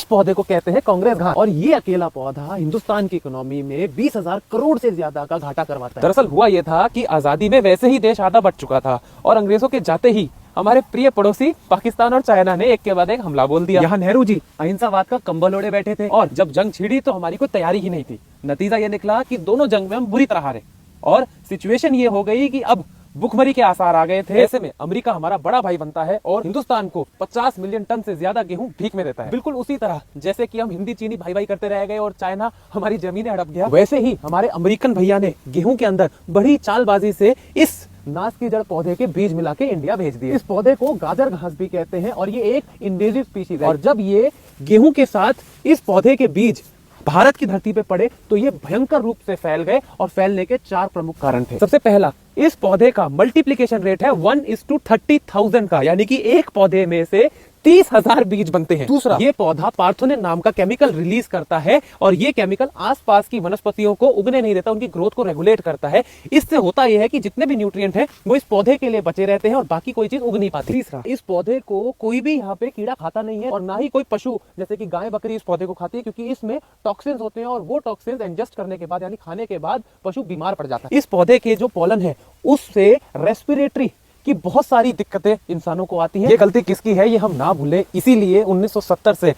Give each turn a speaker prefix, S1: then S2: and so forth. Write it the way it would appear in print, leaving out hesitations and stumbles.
S1: पौधे को कहते हैं कांग्रेस घास और ये अकेला पौधा हिंदुस्तान की इकोनॉमी में 20,000 करोड़ से ज्यादा का घाटा करवाता है।
S2: दरअसल हुआ ये था कि आजादी में वैसे ही देश आधा बट चुका था और अंग्रेजों के जाते ही हमारे प्रिय पड़ोसी पाकिस्तान और चाइना ने एक के बाद एक हमला बोल दिया। यहाँ नेहरू जी अहिंसावाद का कंबल ओढ़े बैठे थे और जब जंग छिड़ी तो हमारी कोई तैयारी ही नहीं थी। नतीजा ये निकला कि दोनों जंग में हम बुरी तरह हारे और सिचुएशन ये हो गई कि अब भुखमरी के आसार आ गए थे। ऐसे में अमेरिका हमारा बड़ा भाई बनता है और हिंदुस्तान को 50 मिलियन टन से ज्यादा गेहूं भीख में देता है। बिल्कुल उसी तरह जैसे कि हम हिंदी चीनी भाई भाई करते रह गए और चाइना हमारी जमीनें हड़प गया, वैसे ही हमारे अमेरिकन भैया ने गेहूं के अंदर बड़ी चालबाजी से इस नाश की जड़ पौधे के बीज मिला के इंडिया भेज दिए। इस पौधे को गाजर घास भी कहते हैं और ये एक इन्वेजिव स्पीशीज है और जब ये गेहूं के साथ इस पौधे के बीज भारत की धरती पे पड़े तो ये भयंकर रूप से फैल गए और फैलने के 4 प्रमुख कारण थे। सबसे पहला, इस पौधे का मल्टीप्लिकेशन रेट है 1:30,000 का, यानी कि एक पौधे में से 30,000 बीज बनते हैं। दूसरा, ये पौधा पार्थोनिन नाम का केमिकल रिलीज करता है और ये केमिकल आसपास की वनस्पतियों को उगने नहीं देता, उनकी ग्रोथ को रेगुलेट करता है। इससे होता यह है कि जितने भी न्यूट्रिएंट हैं वो इस पौधे के लिए बचे रहते हैं और बाकी कोई चीज उग नहीं पाती। तीसरा, इस पौधे को कोई भी यहाँ पे कीड़ा खाता नहीं है और ना ही कोई पशु जैसे कि गाय बकरी इस पौधे को खाती है, क्योंकि इसमें टॉक्सिन्स होते हैं और वो टॉक्सिन्स इंजेस्ट करने के बाद यानी खाने के बाद पशु बीमार पड़ जाता है। इस पौधे के जो पॉलन है उससे रेस्पिरेटरी कि बहुत सारी दिक्कतें इंसानों को आती हैं। ये गलती किसकी है ये हम ना भूलें, इसीलिए 1970 से